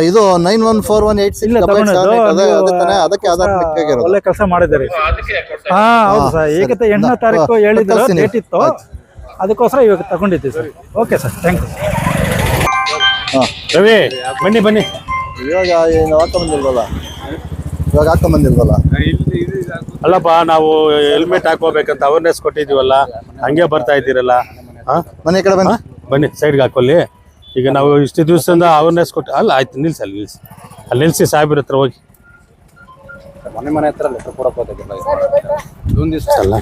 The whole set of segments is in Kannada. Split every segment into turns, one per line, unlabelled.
ಇದು 914186 ಅದಕ್ಕೆ ಆಧಾರ್ ಬೇಕಾಗಿರೋದು.
ಒಳ್ಳೆ ಕೆಲಸ ಮಾಡಿದ್ದಾರೆ. ಹಾ ಹೌದು ಸರ್, ಏಕತೆ 8ನೇ ತಾರೀಕು ಹೇಳಿದ್ರು, ಡೇಟ್ ಇತ್ತು, ಅದಕ್ಕೋಸ್ಕರ ಇವಾಗ ತಗೊಂಡಿದ್ದೀವಿ sir. Okay sir, thank you.
Ravi ಬನ್ನಿ.
ಇವಾಗ ಹಾಕೊಂಬಂದಿಲ್ವಲ್ಲ,
ಅಲ್ಲಪ್ಪ, ನಾವು ಹೆಲ್ಮೆಟ್ ಹಾಕೋಬೇಕಂತ ಅವೇರ್ನೆಸ್ ಕೊಟ್ಟಿದೀವಲ್ಲ, ಹಂಗೆ ಬರ್ತಾ ಇದ್ದೀರಲ್ಲ.
ಮನೆ ಕಡೆ
ಬನ್ನಿ ಸೈಡ್ಗೆ ಹಾಕೊಳ್ಳಿ. ಈಗ ನಾವು ಇಷ್ಟು ದಿವಸದಿಂದ ಅವೇರ್ನೆಸ್ ಕೊಟ್ಟು ಅಲ್ಲ, ಆಯ್ತು ನಿಲ್ಸಿ, ಅಲ್ಲಿ ನಿಲ್ಸಿ ಸಾಹೇಬ್ರ ಹತ್ರ ಹೋಗಿ.
ಮನೆ ಹತ್ರ ಲೆಟರ್ ಕೊಡಕ್ಕೆ
ಅಲ್ಲ,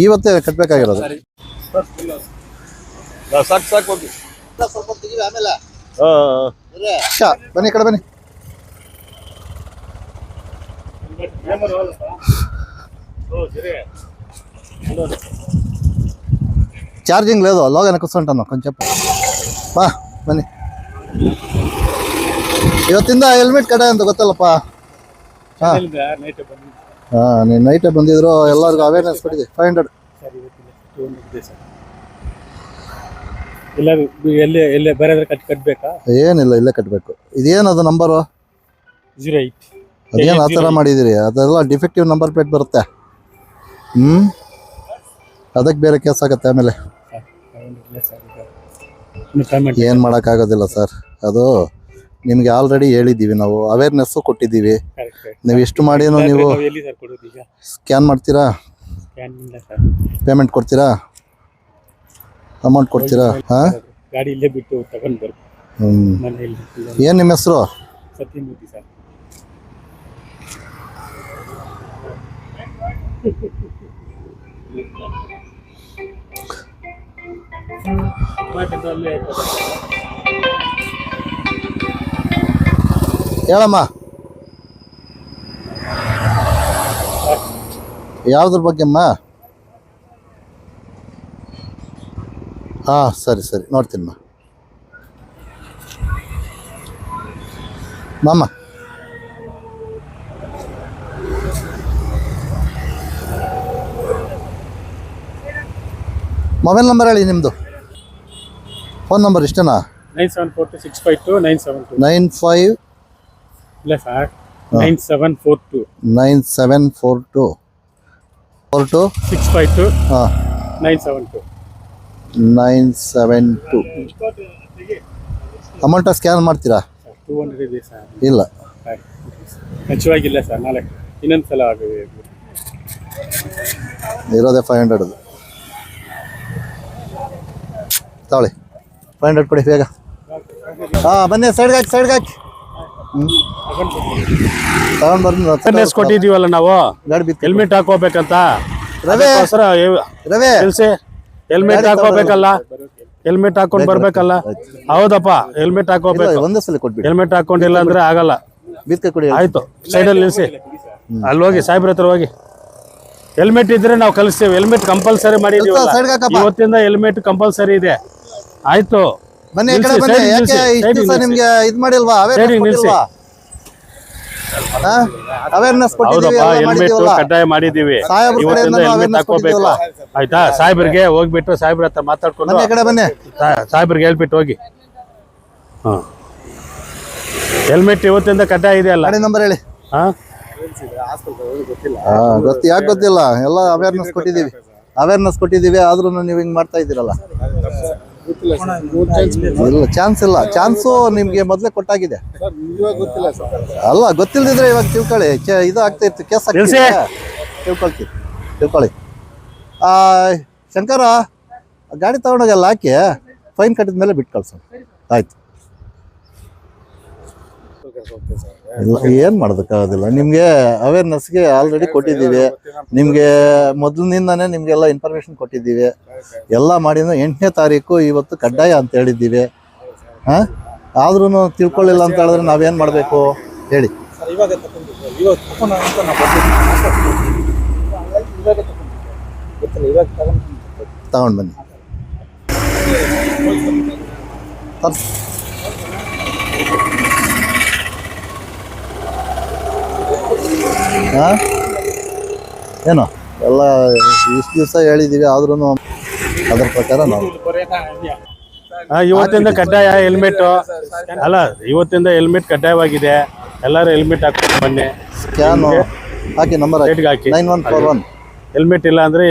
ಇವತ್ತೇ ಕಟ್ಬೇಕಾಗಿರೋದು.
ಸಾಕು ಹೋಗಿ.
ಬನ್ನಿ ಕಡೆ ಬನ್ನಿ. ఛార్జింగ్ లేదు, లోగానే కూర్చుంటాను కొంచెం. ಬಾ ಬನ್ನಿ. ಇವತ್ತಿಂದ ಹೆಲ್ಮೆಟ್ ಕಡೆ ಅಂತ ಗೊತ್ತಲ್ಲಪ್ಪ. ನೀನು ನೈಟೇ ಬಂದಿದ್ರು, ಎಲ್ಲರಿಗೂ ಅವೇರ್ನೆಸ್ ಕೊಟ್ಟಿದ್ದೆ. 500
ಕಟ್ಬೇಕಾ?
ಏನಿಲ್ಲ, ಇಲ್ಲೇ ಕಟ್ಟಬೇಕು. ಇದೇನದು ನಂಬರು?
08.
ಅದೇನು ಆ ಥರ ಮಾಡಿದಿರಿ? ಅದೆಲ್ಲ ಡಿಫೆಕ್ಟಿವ್ ನಂಬರ್ ಪ್ಲೇಟ್ ಬರುತ್ತೆ. ಅದಕ್ಕೆ ಬೇರೆ ಕೇಸ್ ಆಗುತ್ತೆ ಆಮೇಲೆ. ಏನು ಮಾಡೋಕ್ಕಾಗೋದಿಲ್ಲ ಸರ್, ಅದು ನಿಮಗೆ ಆಲ್ರೆಡಿ ಹೇಳಿದ್ದೀವಿ ನಾವು, ಅವೇರ್ನೆಸ್ಸು ಕೊಟ್ಟಿದ್ದೀವಿ. ನೀವು ಇಷ್ಟು ಮಾಡಿನೂ ನೀವು ಸ್ಕ್ಯಾನ್ ಮಾಡ್ತೀರಾ, ಪೇಮೆಂಟ್ ಕೊಡ್ತೀರಾ, ಅಮೌಂಟ್ ಕೊಡ್ತೀರಾ? ಹಾಂ,
ಗಾಡಿ ಇಲ್ಲೇ ಬಿಟ್ಟು ತಗೊಂಡು ಬರ್ಬೇಕು.
ಏನು ನಿಮ್ಮ ಹೆಸರು?
ಸತ್ಯಮೂರ್ತಿ ಸರ್.
ಹೇಳಮ್ಮ, ಯಾವುದ್ರ ಬಗ್ಗೆಮ್ಮ? ಹಾಂ, ಸರಿ ನೋಡ್ತೀನಮ್ಮ. ಮಾಮ, ಮೊಬೈಲ್ ನಂಬರ್ ಹೇಳಿ ನಿಮ್ಮದು. ಫೋನ್ ನಂಬರ್ ಇಷ್ಟೇನಾ?
9742652972.
95
ಇಲ್ಲ ಸರ್, 9742
9742 42
652
ಹಾಂ
972
972. ಅಮೌಂಟ ಸ್ಕ್ಯಾನ್ ಮಾಡ್ತೀರಾ?
200 ಇದೆ ಸರ್.
ಇಲ್ಲ,
ಖರ್ಚುವಾಗಿಲ್ಲ ಸರ್. ನಾಳೆ ಇನ್ನೊಂದು ಸಲ
ಇರೋದೇ 500. ತಗೊಳ್ಳಿ, 500 ಕೊಡಿ ಬೇಗ. ಹಾಂ ಬನ್ನಿ, ಸೈಡ್ಗೆ ಹಾಕಿ. ತಗೊಂಡು ಬರ್ತೀನಿ.
ಕೊಟ್ಟಿದೀವಲ್ಲ ನಾವು,
ಗಾಡಿ ಬಿತ್ತು.
ಹೆಲ್ಮೆಟ್ ಹಾಕೋಬೇಕಂತ.
ರವಿ
ನಿಲ್ಸಿ, ಹೆಲ್ಮೆಟ್ ಹಾಕೋಬೇಕಲ್ಲ, ಹೆಲ್ಮೆಟ್ ಹಾಕೊಂಡು ಬರ್ಬೇಕಲ್ಲ. ಹೌದಪ್ಪ, ಹೆಲ್ಮೆಟ್ ಹಾಕೋಬೇಕು.
ಒಂದೇ ಸಲ ಕೊಟ್ಬಿಡಿ.
ಹೆಲ್ಮೆಟ್ ಹಾಕೊಂಡಿಲ್ಲ ಅಂದ್ರೆ ಆಗಲ್ಲ.
ಬಿತ್ಕ ಕೊಡಿ.
ಆಯ್ತು, ಸೈಡಲ್ಲಿ ನಿಲ್ಸಿ, ಅಲ್ಲಿ ಹೋಗಿ ಸಾಹೇಬ್ರ ಹತ್ರ ಹೋಗಿ. ಹೆಲ್ಮೆಟ್ ಇದ್ರೆ ನಾವು ಕಲಿಸ್ತೀವಿ. ಹೆಲ್ಮೆಟ್ ಕಂಪಲ್ಸರಿ ಮಾಡಿದೀವಿ, ಇವತ್ತಿಂದ ಹೆಲ್ಮೆಟ್ ಕಂಪಲ್ಸರಿ ಇದೆ. ಆಯ್ತು,
ಬನ್ನಿ ಬನ್ನಿ. ಯಾಕೆ ಇಷ್ಟು ದಿವಸ ನಿಮ್ಗೆ ಇದು ಮಾಡಿಲ್ವಾ? ಅವೇರ್ನೆಸ್ ಕೊಟ್ಟಿದ್ದೀವಿ,
ಹೆಲ್ಮೆಟ್ ಕಡ್ಡಾಯ ಮಾಡಿದೀವಿ. ಇವತ್ತಿಂದ ಹೆಲ್ಮೆಟ್ ಹಾಕೋಬೇಕು. ಆಯ್ತಾ? ಸಾಹೇಬ್ರಿಗೆ ಹೋಗ್ಬಿಟ್ಟು ಸಾಹೇಬ್ರ ಹತ್ರ ಮಾತಾಡ್ಕೊಂಡು
ಬನ್ನಿ.
ಸಾಹೇಬ್ರಿಗೆ ಹೇಳ್ಬಿಟ್ಟು ಹೋಗಿ. ಹೆಲ್ಮೆಟ್ ಇವತ್ತಿಂದ ಕಡ್ಡಾಯ ಇದೆ ಅಲ್ಲ?
ನಂಬರ್ ಹೇಳಿ. ಯಾಕೆ ಗೊತ್ತಿಲ್ಲ? ಎಲ್ಲ ಅವೇರ್ನೆಸ್ ಕೊಟ್ಟಿದ್ದೀವಿ, ಆದ್ರೂ ನೀವು ಹಿಂಗ್ ಮಾಡ್ತಾ ಇದ್ದೀರಲ್ಲ. ಇಲ್ಲ, ಚಾನ್ಸ್ ಇಲ್ಲ. ಚಾನ್ಸು ನಿಮ್ಗೆ ಮೊದಲೇ ಕೊಟ್ಟಾಗಿದೆ. ಅಲ್ಲ, ಗೊತ್ತಿಲ್ದಿದ್ರೆ ಇವಾಗ ತಿಳ್ಕೊಳ್ಳಿ. ಇದು ಆಗ್ತಾ ಇರ್ತೀವಿ, ಕೇಸ್ ತಿಳ್ಕೊಳ್ಳಿ. ಶಂಕರ, ಗಾಡಿ ತಗೊಂಡೋಗಲ್ಲ ಹಾಕಿ, ಫೈನ್ ಕಟ್ಟಿದ ಮೇಲೆ ಬಿಟ್ಟು ಕಳ್ಸೋಣ. ಆಯ್ತು. ಇಲ್ಲ, ಏನು ಮಾಡೋದಕ್ಕಾಗೋದಿಲ್ಲ. ನಿಮಗೆ ಅವೇರ್ನೆಸ್ಗೆ ಆಲ್ರೆಡಿ ಕೊಟ್ಟಿದ್ದೀವಿ. ನಿಮಗೆ ಮೊದಲಿನಿಂದಾನೇ ನಿಮಗೆಲ್ಲ ಇನ್ಫಾರ್ಮೇಷನ್ ಕೊಟ್ಟಿದ್ದೀವಿ. ಎಲ್ಲ ಮಾಡಿದ 8ನೇ ತಾರೀಕು ಇವತ್ತು ಕಡ್ಡಾಯ ಅಂತ ಹೇಳಿದ್ದೀವಿ. ಹಾಂ, ಆದ್ರೂ ತಿಳ್ಕೊಳ್ಳಿಲ್ಲ ಅಂತ ಹೇಳಿದ್ರೆ ನಾವೇನು ಮಾಡಬೇಕು ಹೇಳಿ? ತಗೊಂಡು ಬನ್ನಿ. ಏನು ಎಲ್ಲ ಇಷ್ಟು ದಿವಸ ಹೇಳಿದ್ದೀವಿ, ಆದ್ರೂ ಅದ್ರ ಪ್ರಕಾರ ನಾವು
ಇವತ್ತಿಂದ ಕಡ್ಡಾಯ ಹೆಲ್ಮೆಟ್ ಅಲ್ಲ, ಇವತ್ತಿಂದ ಹೆಲ್ಮೆಟ್ ಕಡ್ಡಾಯವಾಗಿದೆ. ಎಲ್ಲರೂ ಹೆಲ್ಮೆಟ್ ಹಾಕೊಂಡು ಬನ್ನಿ.
ಸ್ಕ್ಯಾನು ಹಾಕಿ, ನಂಬರ್
ರೇಟ್ಗೆ ಹಾಕಿ.
9141.
ಹೆಲ್ಮೆಟ್ ಇಲ್ಲ ಅಂದ್ರೆ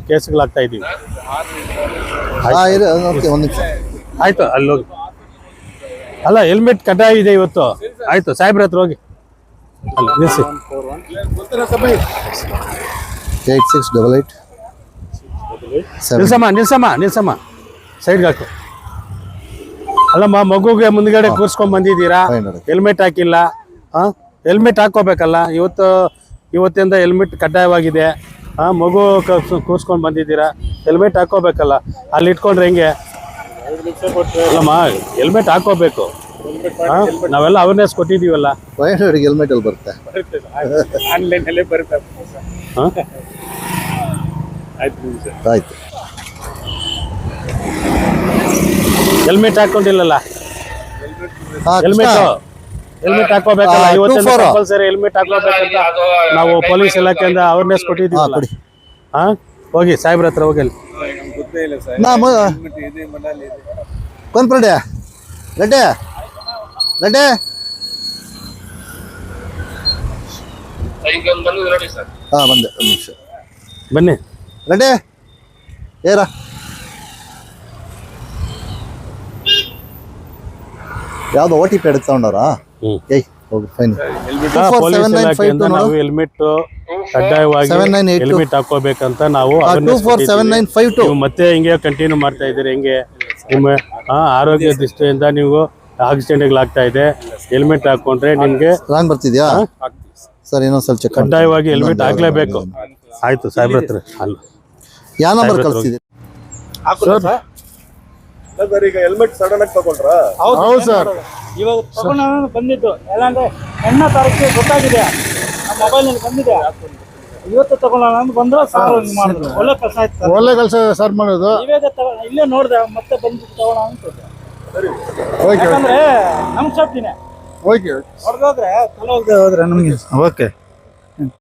ಕೇಸ್ಗಳಾಗ್ತಾ ಇದೀವಿ.
ಓಕೆ, ಒಂದು ನಿಮಿಷ.
ಆಯ್ತು, ಅಲ್ಲಿ ಹೋಗಿ. ಅಲ್ಲ, ಹೆಲ್ಮೆಟ್ ಕಡ್ಡಾಯ ಇದೆ ಇವತ್ತು. ಆಯ್ತು, ಸಾಹೇಬ್ರ ಹತ್ರ ಹೋಗಿ ಅಲ್ಲಿ ನಿಲ್ಲಿಸಿ.
8688
ನಿಲ್ಸಮ್ಮ ಸೈಡ್ಗೆ ಹಾಕು. ಅಲ್ಲಮ್ಮ, ಮಗುಗೆ ಮುಂದ್ಗಡೆ ಕೂರ್ಸ್ಕೊಂಡ್ ಬಂದಿದ್ದೀರಾ, ಹೆಲ್ಮೆಟ್ ಹಾಕಿಲ್ಲ. ಹೆಲ್ಮೆಟ್ ಹಾಕೋಬೇಕಲ್ಲ. ಇವತ್ತಿಂದ ಹೆಲ್ಮೆಟ್ ಕಡ್ಡಾಯವಾಗಿದೆ. ಮಗು ಕೂರ್ಸ್ಕೊಂಡ್ ಬಂದಿದ್ದೀರಾ, ಹೆಲ್ಮೆಟ್ ಹಾಕೋಬೇಕಲ್ಲ. ಅಲ್ಲಿ ಇಟ್ಕೊಂಡ್ರೆ ಹೆಂಗೆ? ಅಲ್ಲಮ್ಮ, ಹೆಲ್ಮೆಟ್ ಹಾಕೋಬೇಕು. ನಾವೆಲ್ಲ ಅವೇರ್ನೆಸ್ ಕೊಟ್ಟಿದೀವಲ್ಲ.
ಹೆಲ್ಮೆಟ್ ಅಲ್ಲಿ ಬರುತ್ತೆ.
ಆನ್ಲೈನಲ್ಲೇ ಬರುತ್ತೆ.
ಆಯ್ತು.
ಹೆಲ್ಮೆಟ್ ಹಾಕೊಂಡಿಲ್ಲಲ್ಲ. ಹೆಲ್ಮೆಟ್ ಹಾಕೋಬೇಕಲ್ಲ. ಇವತ್ತಿಂದ ಕಂಪಲ್ಸರಿ ಹೆಲ್ಮೆಟ್ ಹಾಕೋಬೇಕಂತ ನಾವು ಪೊಲೀಸ್ ಇಲಾಖೆಯಿಂದ ಅವೇರ್ನೆಸ್ ಕೊಟ್ಟಿದ್ದೀವಲ್ಲ. ಹೋಗಿ ಸಾಹೇಬ್ರ ಹತ್ರ ಹೋಗಿ.
ಕೊಂದ್ಪಡೆ ಗಡ್ಡೆ ಗಡ್ಡೆ ಬಂದೆ, ಒಂದು ನಿಮಿಷ
ಬನ್ನಿ.
ಗಡ್ಡೆ ಏರ ಯಾವ್ದು OTP ಹಿಡಿದು ತಗೊಂಡವ್ರಾ? ಏಯ್ ಹೋಗಿ ಫೈನ್.
ಪೊಲೀಸ್ ಇಲಾಖೆಯಿಂದ ನಾವು ಹೆಲ್ಮೆಟ್ ಕಡ್ಡಾಯವಾಗಿ ಹೆಲ್ಮೆಟ್ ಹಾಕೋಬೇಕಂತ ನಾವು
247952
ಮತ್ತೆ ಹಿಂಗೆ ಕಂಟಿನ್ಯೂ ಮಾಡ್ತಾ ಇದ್ದೀರಿ. ಹೆಂಗೆ ನಿಮ್ಮ ಆರೋಗ್ಯ ದೃಷ್ಟಿಯಿಂದ ನೀವು ಆಕ್ಸಿಡೆಂಟ್ಗಳಾಗ್ತಾ ಇದೆ. ಹೆಲ್ಮೆಟ್ ಹಾಕೊಂಡ್ರೆ ನಿಮ್ಗೆ
ರಾಂಗ್ ಬರ್ತಿದ್ಯಾ ಸರ್? ಇನ್ನೊಂದ್ಸಲ ಚೆಕ್
ಕಡ್ಡಾಯವಾಗಿ ಹೆಲ್ಮೆಟ್ ಹಾಕ್ಲೇಬೇಕು. ಆಯ್ತು, ಸಾಹೇಬ್ರ ಹತ್ರ ಅಲ್ಲ.
ಯಾವ ನಂಬರ್ ಕಳಿಸ್ತಿದ್ದೀರಿ
ಸರ್? ಈಗ ಹೆಲ್ಮೆಟ್ ಸಡನ್ ಆಗಿ ತಗೊಂಡ್ರಾ?
ಹೌದು ಸರ್, ಇವಾಗ ತಗೊಂಡು ಬಂದಿದ್ದು. ಎಲ್ಲಂದ್ರೆ 8ನೇ ತಾರೀಕಿಗೆ ಗೊತ್ತಾಗಿದೆ, ನಮ್ಮ ಮೊಬೈಲ್ನಲ್ಲಿ ಬಂದಿದೆ. ಇವತ್ತು ತಗೊಳ್ಳೋಣ ಅಂತ ಬಂದ್ರೆ ಸಾರ್ ಮಾಡಿದ್ರು. ಒಳ್ಳೆ ಕೆಲಸ ಆಯ್ತು.
ಒಳ್ಳೆ ಕೆಲಸ ಸರ್ ಮಾಡೋದು.
ಇವಾಗ ಇಲ್ಲೇ ನೋಡಿದೆ, ಮತ್ತೆ ಬಂದು ತಗೊಳ್ಳೋಣ ಅಂತ. ಯಾಕಂದ್ರೆ ನಮ್ಮ ಸೇಫ್ಟಿನೇ. ಹೊಡೆದೋದ್ರೆ ತಲೆ ಹೋಗದೆ ಹೋದ್ರೆ ನಮಗೆ. ಓಕೆ.